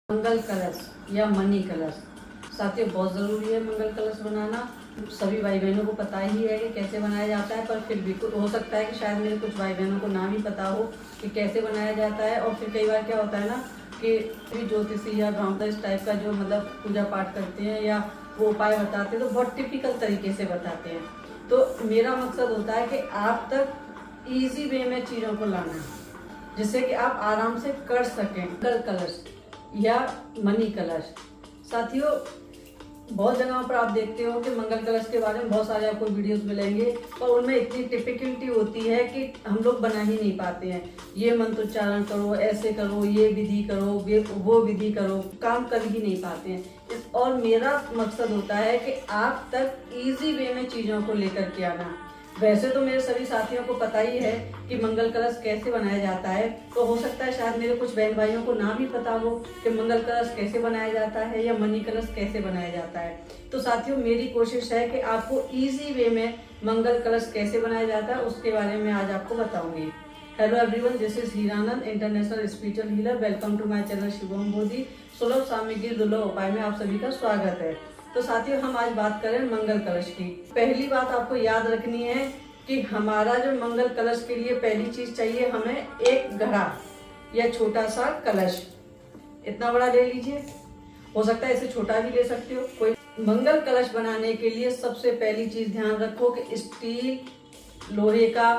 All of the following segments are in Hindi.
मंगल कलश या मनी कलश साथियों बहुत ज़रूरी है मंगल कलश बनाना। सभी भाई बहनों को पता ही है कि कैसे बनाया जाता है, पर फिर भी हो सकता है कि शायद मेरे कुछ भाई बहनों को ना भी पता हो कि कैसे बनाया जाता है। और फिर कई बार क्या होता है ना कि ज्योतिषी या ब्राह्मण इस टाइप का जो मतलब पूजा पाठ करते हैं या वो उपाय बताते हैं तो बहुत टिपिकल तरीके से बताते हैं। तो मेरा मकसद होता है कि आप तक ईजी वे में चीज़ों को लाना, जिससे कि आप आराम से कर सकें। मंगल कलश या मनी कलश साथियों बहुत जगहों पर आप देखते हो कि मंगल कलश के बारे में बहुत सारे आपको वीडियोस मिलेंगे, पर उनमें इतनी टिपिकलिटी होती है कि हम लोग बना ही नहीं पाते हैं। ये मंत्रोच्चारण करो, ऐसे करो, ये विधि करो, वो विधि करो, काम कर ही नहीं पाते हैं। और मेरा मकसद होता है कि आप तक इजी वे में चीज़ों को लेकर के आना। वैसे तो मेरे सभी साथियों को पता ही है कि मंगल कलश कैसे बनाया जाता है, तो हो सकता है शायद मेरे कुछ बहन भाइयों को ना भी पता हो कि मंगल कलश कैसे बनाया जाता है या मनी कलश कैसे बनाया जाता है। तो साथियों मेरी कोशिश है कि आपको इजी वे में मंगल कलश कैसे बनाया जाता है उसके बारे में आज आपको बताऊंगी। Hello everyone, this is Hiranand, international spiritual healer. Welcome to my channel Shivam Bodhi. सुलभ सामग्री दुर्लभ उपाय में आप सभी का स्वागत है। तो साथियों हम आज बात करें मंगल कलश की। पहली बात आपको याद रखनी है कि हमारा जो मंगल कलश के लिए पहली चीज चाहिए, हमें एक घड़ा या छोटा सा कलश, इतना बड़ा ले लीजिए। हो सकता है इसे छोटा भी ले सकते हो कोई। मंगल कलश बनाने के लिए सबसे पहली चीज ध्यान रखो कि स्टील लोहे का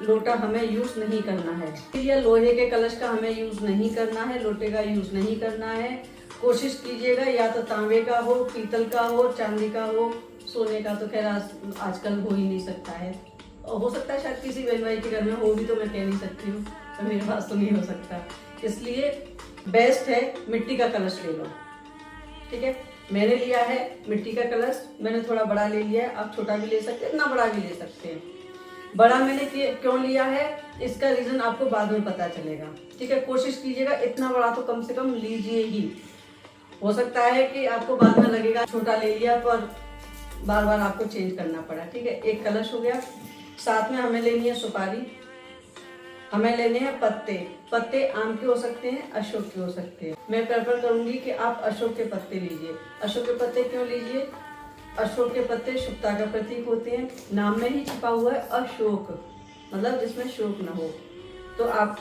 लोटा हमें यूज नहीं करना है, या लोहे के कलश का हमें यूज नहीं करना है, लोटे का यूज नहीं करना है। कोशिश कीजिएगा या तो तांबे का हो, पीतल का हो, चांदी का हो। सोने का तो खैर आजकल हो ही नहीं सकता है। हो सकता है शायद किसी बहन भाई के घर में हो भी, तो मैं कह नहीं सकती हूँ, तो मेरे पास तो नहीं हो सकता। इसलिए बेस्ट है मिट्टी का कलश ले लो। ठीक है, मैंने लिया है मिट्टी का कलश। मैंने थोड़ा बड़ा ले लिया है, आप छोटा भी ले सकते हैं, इतना बड़ा भी ले सकते हैं। बड़ा मैंने क्यों लिया है इसका रीजन आपको बाद में पता चलेगा। ठीक है, कोशिश कीजिएगा इतना बड़ा तो कम से कम लीजिए ही। हो सकता है कि आपको बाद में लगेगा छोटा ले लिया, पर बार बार आपको चेंज करना पड़ा। ठीक है, एक कलश हो गया। साथ में हमें लेनी है सुपारी, हमें लेने हैं पत्ते। पत्ते आम के हो सकते हैं, अशोक के हो सकते हैं। मैं प्रेफर करूंगी कि आप अशोक के पत्ते लीजिए। अशोक के पत्ते क्यों लीजिए? अशोक के पत्ते शुभता का प्रतीक होते हैं। नाम में ही छिपा हुआ है अशोक, मतलब जिसमें शोक न हो। तो आप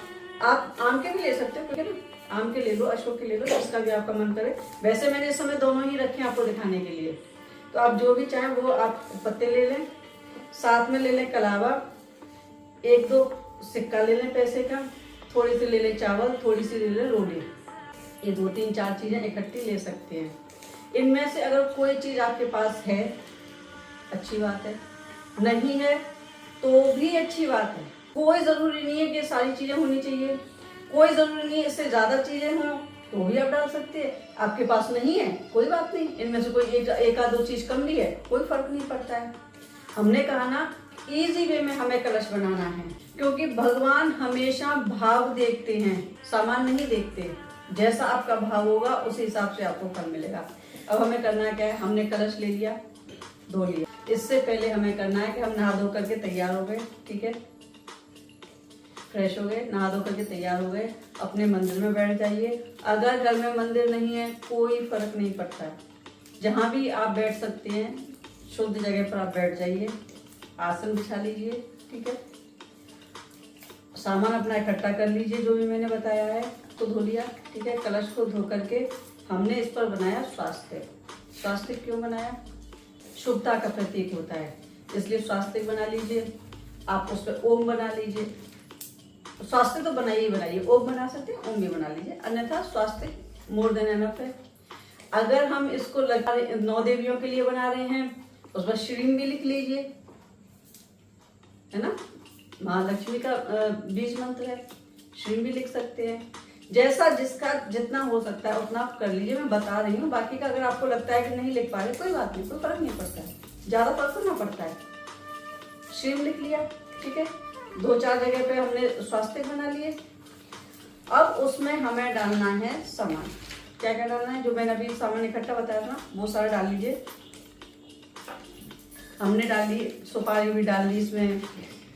आम के भी ले सकते हो, ठीक है ना, आम के ले लो, अशोक के ले लो, जिसका भी आपका मन करे। वैसे मैंने इस समय दोनों ही रखे आपको दिखाने के लिए, तो आप जो भी चाहें वो आप पत्ते ले लें। साथ में ले लें कलावा, एक दो सिक्का ले लें पैसे का, थोड़ी सी ले लें चावल, थोड़ी सी ले लें रोली। ये 2-3-4 चीजें इकट्ठी ले सकते हैं। इनमें से अगर कोई चीज आपके पास है अच्छी बात है, नहीं है तो भी अच्छी बात है। कोई जरूरी नहीं है कि सारी चीजें होनी चाहिए, कोई जरूरी नहीं है इससे ज्यादा चीजें हों, तो भी आप डाल सकते हैं। आपके पास नहीं है कोई बात नहीं, इनमें से कोई एक आध दो चीज कम भी है, कोई फर्क नहीं पड़ता है। हमने कहा ना इजी वे में हमें कलश बनाना है, क्योंकि भगवान हमेशा भाव देखते हैं, सामान नहीं देखते। जैसा आपका भाव होगा उसी हिसाब से आपको फल मिलेगा। अब हमें करना क्या है, हमने कलश ले लिया, धो लिया। इससे पहले हमें करना है कि हम नहा धो करके तैयार हो गए। ठीक है, फ्रेश हो गए, नहा धो करके तैयार हो गए, अपने मंदिर में बैठ जाइए। अगर घर में मंदिर नहीं है कोई फर्क नहीं पड़ता है, जहाँ भी आप बैठ सकते हैं शुद्ध जगह पर आप बैठ जाइए, आसन बिछा लीजिए। ठीक है, सामान अपना इकट्ठा कर लीजिए जो भी मैंने बताया है, तो धो लिया। ठीक है, कलश को धो करके हमने इस पर बनाया स्वास्तिक। स्वास्तिक क्यों बनाया? शुभता का प्रतीक होता है, इसलिए स्वास्तिक बना लीजिए। आप उस पर ओम बना लीजिए। स्वास्तिक तो बनाइए, ओम बना सकते हैं, ओम भी बना लीजिए, अन्यथा स्वास्तिक मोर देन एनफ है। अगर हम इसको 9 देवियों के लिए बना रहे हैं उस पर श्रीम भी लिख लीजिए, है ना, महालक्ष्मी का बीज मंत्र है, श्रीम भी लिख सकते हैं। जैसा जिसका जितना हो सकता है उतना आप कर लीजिए, मैं बता रही हूँ। बाकी का अगर आपको लगता है कि नहीं लिख पा रहे, कोई बात नहीं, कोई फर्क नहीं पड़ता है, ज्यादा फर्क तो ना पड़ता है। श्रीम लिख लिया। ठीक है, 2-4 जगह पे हमने स्वास्तिक बना लिए। अब उसमें हमें डालना है सामान। क्या क्या डालना है, जो मैंने अभी सामान इकट्ठा बताया था वो सारा डाल लीजिए। हमने डाल ली, सुपारी भी डाल ली, इसमें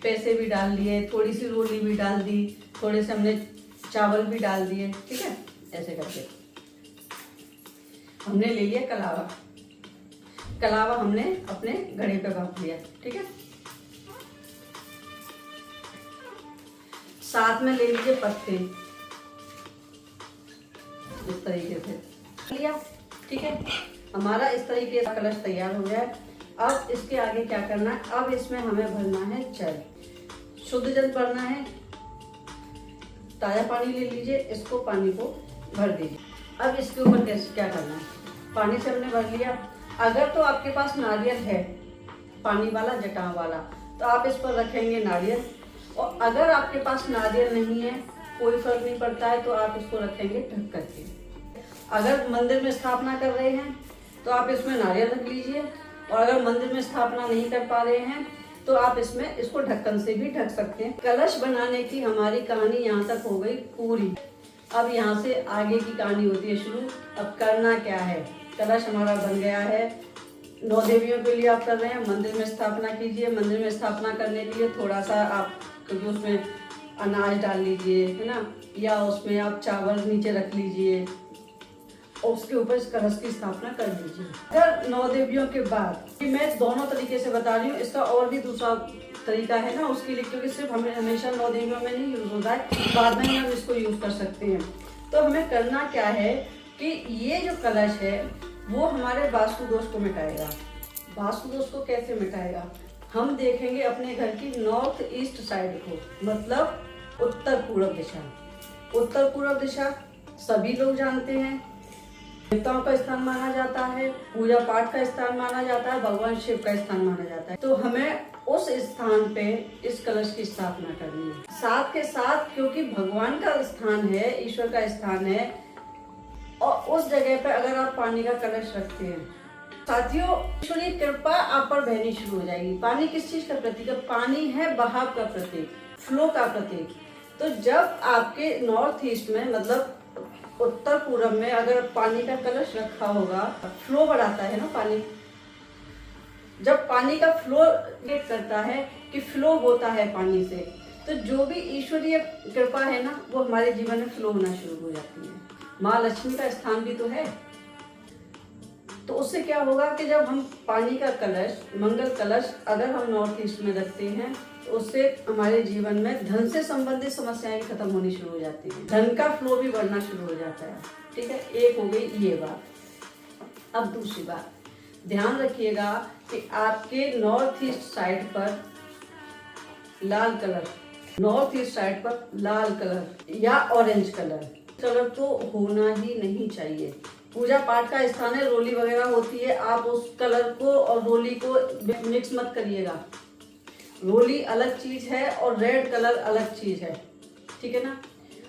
पैसे भी डाल लिए, थोड़ी सी रोली भी डाल दी, थोड़े से हमने चावल भी डाल दिए। ठीक है, ऐसे करके हमने ले लिया कलावा। कलावा हमने अपने घड़े पे भाप लिया, ठीक है। साथ में ले लीजिए पत्ते, इस तरीके से लिया, ठीक है। हमारा इस तरीके का कलश तैयार हो गया है। अब इसके आगे क्या करना है, अब इसमें हमें भरना है जल, शुद्ध जल भरना है। ताजा पानी ले लीजिए, इसको पानी को भर दीजिए। अब इसके ऊपर क्या करना है, पानी से हमने भर लिया। अगर तो आपके पास नारियल है, पानी वाला जटाव वाला, तो आप इस पर रखेंगे नारियल। और अगर आपके पास नारियल नहीं है, कोई फर्क नहीं पड़ता है, तो आप इसको रखेंगे ढक करके। अगर मंदिर में स्थापना कर रहे हैं तो आप इसमें नारियल रख लीजिए, और अगर मंदिर में स्थापना नहीं कर पा रहे हैं तो आप इसमें इसको ढक्कन से भी ढक सकते हैं। कलश बनाने की हमारी कहानी यहाँ तक हो गई पूरी। अब यहाँ से आगे की कहानी होती है शुरू। अब करना क्या है, कलश हमारा बन गया है। 9 देवियों के लिए आप कर रहे हैं, मंदिर में स्थापना कीजिए। मंदिर में स्थापना करने के लिए थोड़ा सा आप, क्योंकि उसमें अनाज डाल लीजिए, है ना, या उसमें आप चावल नीचे रख लीजिए और उसके ऊपर इस कलश की स्थापना कर दीजिए। अगर 9 देवियों के बाद, मैं दोनों तरीके से बता रही हूँ, इसका और भी दूसरा तरीका है ना उसके लिए, क्योंकि सिर्फ हमें हमेशा 9 देवियों में नहीं यूज होता है, बाद में हम इसको यूज कर सकते हैं। तो हमें करना क्या है कि ये जो कलश है वो हमारे वास्तु दोष को मिटाएगा। वास्तु दोष को कैसे मिटाएगा, हम देखेंगे अपने घर की नॉर्थ ईस्ट साइड को, मतलब उत्तर पूर्व दिशा। उत्तर पूर्व दिशा सभी लोग जानते हैं, देवताओं का स्थान माना जाता है, पूजा पाठ का स्थान माना जाता है, भगवान शिव का स्थान माना जाता है। तो हमें उस स्थान पे इस कलश की स्थापना करनी है। साथ के साथ, क्योंकि भगवान का स्थान है, ईश्वर का स्थान है, और उस जगह पे अगर आप पानी का कलश रखते हैं, साथियों, ईश्वरीय कृपा आप पर बहनी शुरू हो जाएगी। पानी किस चीज का प्रतीक है, पानी है बहाव का प्रतीक, फ्लो का प्रतीक। तो जब आपके नॉर्थ ईस्ट में, मतलब उत्तर पूर्व में अगर पानी का कलश रखा होगा, फ्लो बढ़ाता है ना पानी। जब पानी का फ्लो करता है कि फ्लो होता है पानी से, तो जो भी ईश्वरीय कृपा है ना, वो हमारे जीवन में फ्लो होना शुरू हो जाती है। माँ लक्ष्मी का स्थान भी तो है। तो उससे क्या होगा कि जब हम पानी का कलश, मंगल कलश अगर हम नॉर्थ ईस्ट में रखते हैं, तो उससे हमारे जीवन में धन से संबंधित समस्याएं भी खत्म होनी शुरू हो जाती है, धन का फ्लो भी बढ़ना शुरू हो जाता है, ठीक है। एक हो गई ये बात। अब दूसरी बात, ध्यान रखिएगा कि आपके नॉर्थ ईस्ट साइड पर लाल कलर, नॉर्थ ईस्ट साइड पर लाल कलर या ऑरेंज कलर तो होना ही नहीं चाहिए। पूजा पाठ का स्थान है, रोली वगैरह होती है, आप उस कलर को और रोली को मिक्स मत करिएगा। रोली अलग चीज है और रेड कलर अलग चीज है, ठीक है ना।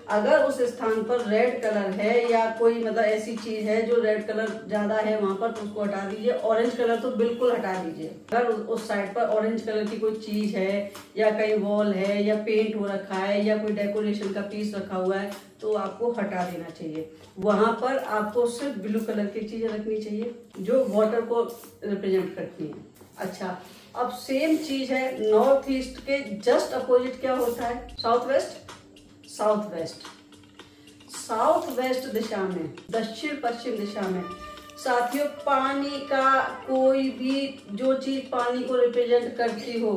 अगर उस स्थान पर रेड कलर है या कोई मतलब ऐसी चीज है जो रेड कलर ज्यादा है वहां पर, तो उसको हटा दीजिए। ऑरेंज कलर तो बिल्कुल हटा दीजिए। अगर उस साइड पर ऑरेंज कलर की कोई चीज है, या कहीं वॉल है, या पेंट हो रखा है, या कोई डेकोरेशन का पीस रखा हुआ है, तो आपको हटा देना चाहिए। वहां पर आपको सिर्फ ब्लू कलर की चीजें रखनी चाहिए जो वाटर को रिप्रेजेंट करती है। अच्छा, अब सेम चीज है नॉर्थ ईस्ट के जस्ट अपोजिट क्या होता है, south west. South west, south west दिशा में, दक्षिण पश्चिम दिशा में साथियों, पानी का कोई भी जो चीज पानी को रिप्रेजेंट करती हो,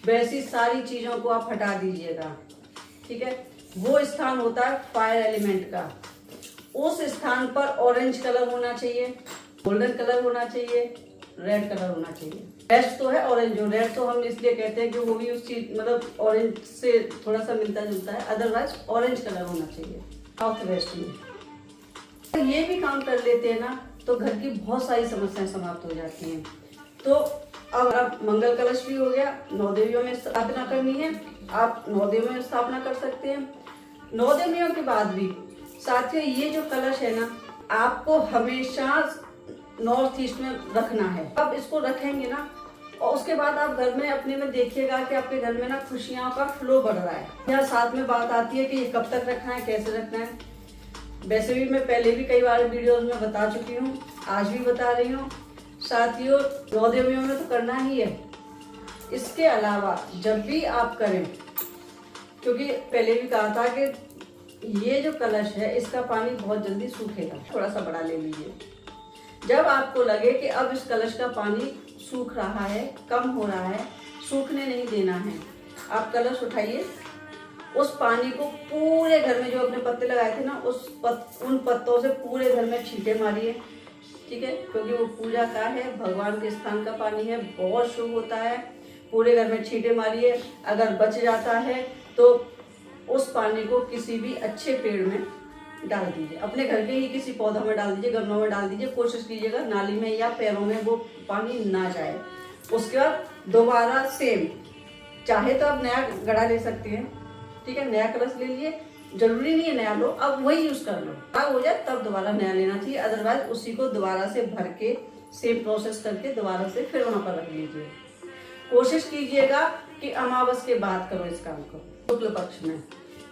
वैसी सारी चीजों को आप हटा दीजिएगा, ठीक है। वो स्थान होता है फायर एलिमेंट का। उस स्थान पर ऑरेंज कलर होना चाहिए, गोल्डन कलर होना चाहिए, रेड कलर होना चाहिए। बेस्ट तो है ऑरेंज, जो रेड तो हम इसलिए कहते हैं कि वो भी उस चीज मतलब ऑरेंज से थोड़ा सा मिलता जुलता है, अदरवाइज ऑरेंज कलर होना चाहिए साउथ वेस्ट में। तो ये भी काम कर लेते हैं ना, तो घर की बहुत सारी समस्याएं समाप्त हो जाती हैं। तो अब मंगल कलश भी हो गया, 9 देवियों में स्थापना करनी है, आप 9 देवियों में स्थापना कर सकते हैं। 9 देवियों के बाद भी साथियों, ये जो कलश है ना, आपको हमेशा नॉर्थ ईस्ट में रखना है। अब इसको रखेंगे ना, और उसके बाद आप घर में अपने में देखिएगा कि आपके घर में ना खुशियों का फ्लो बढ़ रहा है। यहाँ साथ में बात आती है कि ये कब तक रखना है, कैसे रखना है। वैसे भी मैं पहले भी कई बार वीडियोस में बता चुकी हूँ, आज भी बता रही हूँ साथियों, 9 देवियों में तो करना ही है। इसके अलावा जब भी आप करें, क्योंकि पहले भी कहा था कि ये जो कलश है इसका पानी बहुत जल्दी सूखेगा। थोड़ा सा बड़ा ले लीजिए। जब आपको लगे कि अब इस कलश का पानी सूख रहा है, कम हो रहा है, सूखने नहीं देना है, आप कलश उठाइए, उस पानी को पूरे घर में जो अपने पत्ते लगाए थे ना उन पत्तों से पूरे घर में छींटे मारिए। ठीक है, क्योंकि वो पूजा का है, भगवान के स्थान का पानी है, बहुत शुभ होता है। पूरे घर में छींटे मारिए। अगर बच जाता है तो उस पानी को किसी भी अच्छे पेड़ में डाल दीजिए, अपने घर के ही किसी पौधा में डाल दीजिए, गमलों में डाल दीजिए। कोशिश कीजिएगा नाली में या पैरों में वो पानी ना जाए। उसके बाद दोबारा सेम, चाहे तो आप नया घड़ा ले सकते हैं। ठीक है, नया कलश ले लिए, जरूरी नहीं है नया लो, अब वही यूज कर लो। खराब हो जाए तब दोबारा नया लेना चाहिए, अदरवाइज उसी को दोबारा से भर के सेम प्रोसेस करके दोबारा से फिर वहां पर रख लीजिए। कोशिश कीजिएगा कि अमावस के बाद करो इस काम को, शुक्ल पक्ष में,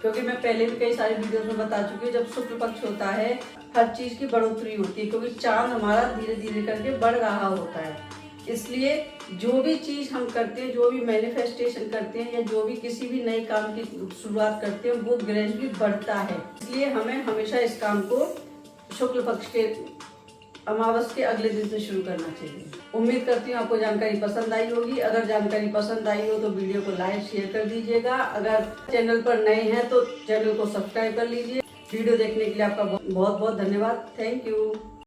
क्योंकि मैं पहले भी कई सारी वीडियोस में बता चुकी हूँ, जब शुक्ल पक्ष होता है हर चीज की बढ़ोतरी होती है, क्योंकि चांद हमारा धीरे धीरे करके बढ़ रहा होता है। इसलिए जो भी चीज हम करते हैं, जो भी मैनिफेस्टेशन करते हैं या जो भी किसी भी नए काम की शुरुआत करते हैं, वो ग्रेजुअली बढ़ता है। इसलिए हमें हमेशा इस काम को शुक्ल पक्ष के अमावस के अगले दिन से शुरू करना चाहिए। उम्मीद करती हूँ आपको जानकारी पसंद आई होगी। अगर जानकारी पसंद आई हो तो वीडियो को लाइक शेयर कर दीजिएगा। अगर चैनल पर नए हैं तो चैनल को सब्सक्राइब कर लीजिए। वीडियो देखने के लिए आपका बहुत बहुत धन्यवाद। Thank you.